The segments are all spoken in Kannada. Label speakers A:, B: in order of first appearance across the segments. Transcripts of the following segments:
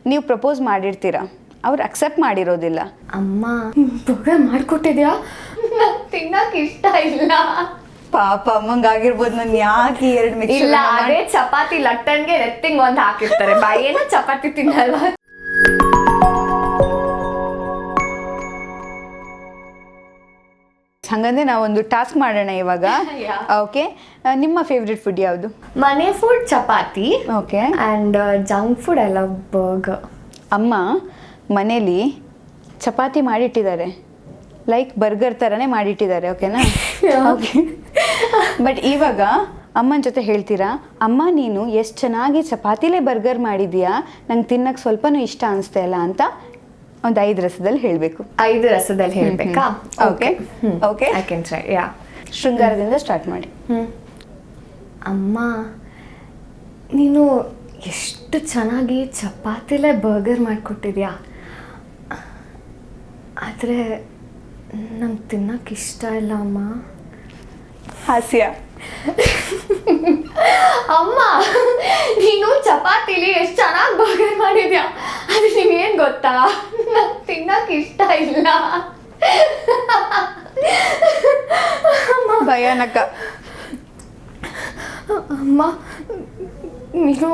A: ನೀವು ಪ್ರಪೋಸ್ ಮಾಡಿರ್ತೀರಾ, ಅವ್ರು ಅಕ್ಸೆಪ್ಟ್ ಮಾಡಿರೋದಿಲ್ಲ.
B: ಅಮ್ಮ ಬರ್ಗರ್ ಮಾಡಿಕೊಟ್ಟಿದ್ಯಾ, ತಿನ್ನಕ್ಕೆ ಇಷ್ಟ ಇಲ್ಲ.
A: ಪಾಪ ಅಮ್ಮಂಗಾಗಿರ್ಬೋದು. ನಾನು ಯಾಕೆ 2 ಮಿಕ್ಸ್
B: ಇಲ್ಲ, ಅದೇ ಚಪಾತಿ ಲಟ್ಟಣ್ಗೆ ರೆತ್ತಿಂಗ್ ಒಂದು ಹಾಕಿರ್ತಾರೆ, ಬಾಯೇನ ಚಪಾತಿ ತಿನ್ನಲ್ವಾ.
A: ಹಂಗಂದ್ರೆ ನಾವೊಂದು ಟಾಸ್ಕ್ ಮಾಡೋಣ ಇವಾಗ. ಓಕೆ, ನಿಮ್ಮ ಫೇವ್ರೆಟ್ ಫುಡ್ ಯಾವುದು?
B: ಮನೆ food chapati.
A: Okay.
B: And junk food I love burger.
A: ಅಮ್ಮ ಮನೇಲಿ ಚಪಾತಿ ಮಾಡಿಟ್ಟಿದ್ದಾರೆ, ಲೈಕ್ ಬರ್ಗರ್ ಥರನೇ ಮಾಡಿಟ್ಟಿದ್ದಾರೆ. ಓಕೆನಾ? ಓಕೆ. ಬಟ್ ಇವಾಗ ಅಮ್ಮನ ಜೊತೆ ಹೇಳ್ತೀರಾ, ಅಮ್ಮ ನೀನು ಎಷ್ಟು ಚೆನ್ನಾಗಿ ಚಪಾತಿಲೇ ಬರ್ಗರ್ ಮಾಡಿದ್ಯಾ, ನಂಗೆ ತಿನ್ನಕ್ಕೆ ಸ್ವಲ್ಪನೂ ಇಷ್ಟ ಅನಿಸ್ತಾ ಇಲ್ಲ ಅಂತ ಒಂದು 5 ರಸದಲ್ಲಿ ಹೇಳಬೇಕು.
B: 5 ರಸದಲ್ಲಿ ಹೇಳಬೇಕಾ?
A: Okay okay,
B: I can try. Yeah,
A: ಶೃಂಗಾರದಿಂದ ಸ್ಟಾರ್ಟ್ ಮಾಡಿ.
B: ಅಮ್ಮ ನೀನು ಎಷ್ಟು ಚೆನ್ನಾಗಿ ಚಪಾತಿಲೇ ಬರ್ಗರ್ ಮಾಡಿಕೊಟ್ಟಿದ್ಯಾ, ಆದರೆ ನಂಗೆ ತಿನ್ನಕ್ಕೆ ಇಷ್ಟ ಇಲ್ಲ ಅಮ್ಮ.
A: ಹಾಸ್ಯ.
B: ಅಮ್ಮ ನೀನು ಚಪಾತಿಲಿ ಎಷ್ಟು ಚೆನ್ನಾಗಿ ಬರ್ಗರ್ ಮಾಡಿದ್ಯಾ, ಅದು ನಿಮಗೇನು ಗೊತ್ತಾ, ನಂಗೆ ತಿನ್ನಕ್ಕೆ ಇಷ್ಟ ಇಲ್ಲ.
A: ಭಯಾನಕ.
B: ಅಮ್ಮ ನೀನು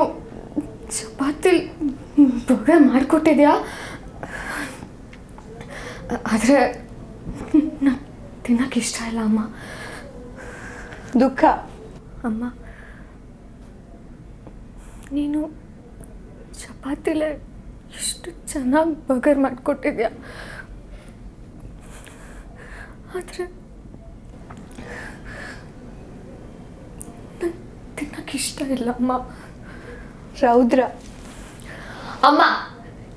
B: ಚಪಾತಿಲಿ ಬರ್ಗರ್ ಮಾಡಿಕೊಟ್ಟಿದ್ಯಾ, ಆದರೆ ನಂಗೆ ತಿನ್ನಕ್ಕೆ ಇಷ್ಟ ಇಲ್ಲ ಅಮ್ಮ.
A: ದುಃಖ.
B: ಅಮ್ಮ ನೀನು ಚಪಾತಿಲೇ ಎಷ್ಟು ಚೆನ್ನಾಗಿ ಬರ್ಗರ್ ಮಾಡಿಕೊಟ್ಟಿದ್ಯಾ, ಆದರೆ ನಂಗೆ ತಿನ್ನಕ್ಕೆ ಇಷ್ಟ ಇಲ್ಲ ಅಮ್ಮ.
A: ರೌದ್ರ.
B: ಅಮ್ಮ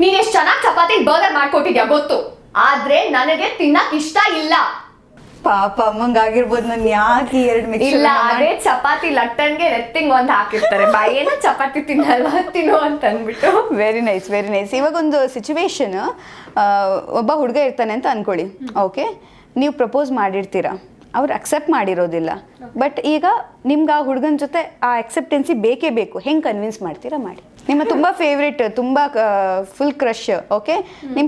B: ನೀನು ಎಷ್ಟು ಚೆನ್ನಾಗಿ ಚಪಾತಿ ಬರ್ಗರ್ ಮಾಡಿಕೊಟ್ಟಿದ್ಯಾ ಗೊತ್ತು, ಆದರೆ ನನಗೆ ತಿನ್ನಕ್ಕೆ ಇಷ್ಟ ಇಲ್ಲ.
A: ಪಾಪ ಅಮ್ಮಂಗಾಗಿರ್ಬೋದು. ನಾನು ಯಾಕೆ 2 ಮಿಕ್ಸ್
B: ಇಲ್ಲ, ಅದೇ ಚಪಾತಿ ಲಟ್ಟಣ್ಗೆ ರೆತ್ತಿಂಗ್ ಒಂದು ಹಾಕಿರ್ತಾರೆ, ಬಾಯೇನ ಚಪಾತಿ ತಿನ್ನಲ್ವಾ, ತಿನ್ನು ಅಂತ ಅಂದ್ಬಿಟ್ಟು.
A: Very nice, very nice. ಇವಾಗ ಒಂದು ಸಿಚುವೇಶನ್, ಒಬ್ಬ ಹುಡುಗ ಇರ್ತಾನೆ ಅಂತ ಅನ್ಕೊಳ್ಳಿ. ಓಕೆ, ನೀವು ಪ್ರಪೋಸ್ ಮಾಡಿರ್ತೀರಾ, ಅವ್ರು ಅಕ್ಸೆಪ್ಟ್ ಮಾಡಿರೋದಿಲ್ಲ. ಬಟ್ ಈಗ ನಿಮ್ಗೆ ಆ ಹುಡುಗನ ಜೊತೆ ಆ ಅಕ್ಸೆಪ್ಟೆನ್ಸಿ ಬೇಕೇ ಬೇಕು. ಹೆಂಗೆ ಕನ್ವಿನ್ಸ್ ಮಾಡ್ತೀರಾ ಮಾಡಿ. ನಿಮ್ಮ ತುಂಬ ಫೇವ್ರೆಟ್, ತುಂಬ ಫುಲ್ ಕ್ರಶ್. ಓಕೆ, ನಿಮ್ಮ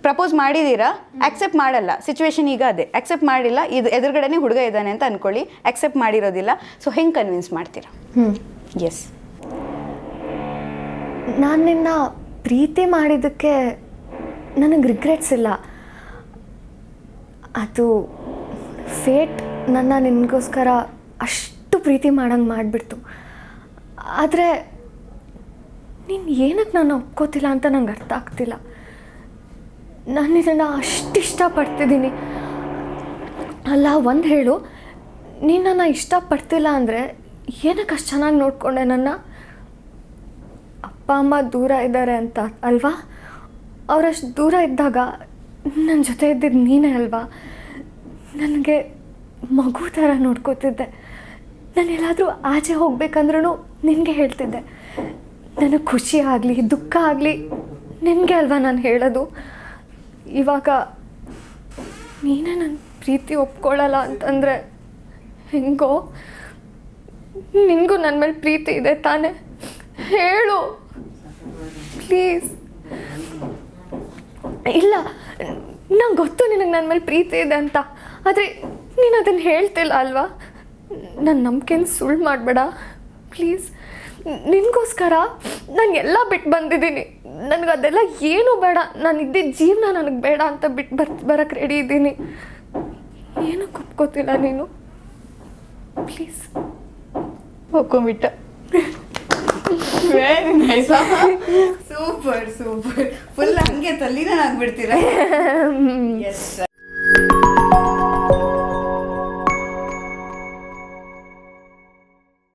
A: ಪ್ರಪೋಸ್ ಮಾಡಿದ್ದೀರಾ, ಅಕ್ಸೆಪ್ಟ್ ಮಾಡಲ್ಲ. ಸಿಚುವೇಶನ್ ಈಗ ಅದೇ, ಅಕ್ಸೆಪ್ಟ್ ಮಾಡಿಲ್ಲ, ಇದು ಎದುರುಗಡೆನೇ ಹುಡುಗ ಇದ್ದಾನೆ ಅಂತ ಅನ್ಕೊಳ್ಳಿ, ಅಕ್ಸೆಪ್ಟ್ ಮಾಡಿರೋದಿಲ್ಲ. ಸೊ ಹೆಂಗೆ ಕನ್ವಿನ್ಸ್ ಮಾಡ್ತೀರಾ? ಎಸ್.
B: ನಾನು ನಿನ್ನ ಪ್ರೀತಿ ಮಾಡಿದ್ದಕ್ಕೆ ನನಗೆ ರಿಗ್ರೆಟ್ಸ್ ಇಲ್ಲ. ಅದು ಫೇಟ್ ನನ್ನ ನಿನಗೋಸ್ಕರ ಅಷ್ಟು ಪ್ರೀತಿ ಮಾಡಂಗೆ ಮಾಡಿಬಿಡ್ತು. ಆದರೆ ನೀನು ಏನಕ್ಕೆ ನಾನು ಒಪ್ಕೋತಿಲ್ಲ ಅಂತ ನಂಗೆ ಅರ್ಥ ಆಗ್ತಿಲ್ಲ. ನಾನು ಇದನ್ನು ಅಷ್ಟು ಇಷ್ಟಪಡ್ತಿದ್ದೀನಿ. ಅಲ್ಲ, ಒಂದು ಹೇಳು, ನೀನು ನನ್ನ ಇಷ್ಟಪಡ್ತಿಲ್ಲ ಅಂದರೆ ಏನಕ್ಕೆ ಅಷ್ಟು ಚೆನ್ನಾಗಿ ನೋಡಿಕೊಂಡೆ ನನ್ನ? ಅಪ್ಪ ಅಮ್ಮ ದೂರ ಇದ್ದಾರೆ ಅಂತ ಅಲ್ವಾ? ಅವರಷ್ಟು ದೂರ ಇದ್ದಾಗ ನನ್ನ ಜೊತೆ ಇದ್ದಿದ್ದು ನೀನೇ ಅಲ್ವಾ? ನನಗೆ ಮಗು ಥರ ನೋಡ್ಕೋತಿದ್ದೆ. ನಾನು ಎಲ್ಲಾದರೂ ಆಚೆ ಹೋಗ್ಬೇಕಂದ್ರೂ ನಿನಗೆ ಹೇಳ್ತಿದ್ದೆ. ನನಗೆ ಖುಷಿ ಆಗಲಿ ದುಃಖ ಆಗಲಿ ನಿನಗೆ ಅಲ್ವಾ ನಾನು ಹೇಳೋದು. ಇವಾಗ ನೀನೇ ನನ್ನ ಪ್ರೀತಿ ಒಪ್ಕೊಳ್ಳಲ್ಲ ಅಂತಂದರೆ ಹೆಂಗೋ? ನಿನಗೂ ನನ್ನ ಮೇಲೆ ಪ್ರೀತಿ ಇದೆ ತಾನೇ? ಹೇಳು ಪ್ಲೀಸ್. ಇಲ್ಲ, ನಂಗೆ ಗೊತ್ತು ನಿನಗೆ ನನ್ನ ಮೇಲೆ ಪ್ರೀತಿ ಇದೆ ಅಂತ, ಆದರೆ ನೀನು ಅದನ್ನು ಹೇಳ್ತಿಲ್ಲ ಅಲ್ವಾ? ನನ್ನ ನಂಬಿಕೆನ ಸುಳ್ಳು ಮಾಡಬೇಡ ಪ್ಲೀಸ್. ನಿನಗೋಸ್ಕರ ನಾನು ಎಲ್ಲ ಬಿಟ್ಟು ಬಂದಿದ್ದೀನಿ. ನನಗದೆಲ್ಲ ಏನೂ ಬೇಡ. ನಾನು ಇದ್ದಿದ್ದ ಜೀವನ ನನಗೆ ಬೇಡ ಅಂತ ಬಿಟ್ಟು ಬರೋಕ್ಕೆ ರೆಡಿ ಇದ್ದೀನಿ. ಏನೂ ಒಪ್ಕೋತಿಲ್ಲ ನೀನು, ಪ್ಲೀಸ್.
A: ಒಪ್ಕೊಂಬಿಟ್ಟ. Very nice. Super super. Full ಹಂಗೆ ತಲ್ಲಿನ ಆಗ್ಬಿಡ್ತೀರಾ.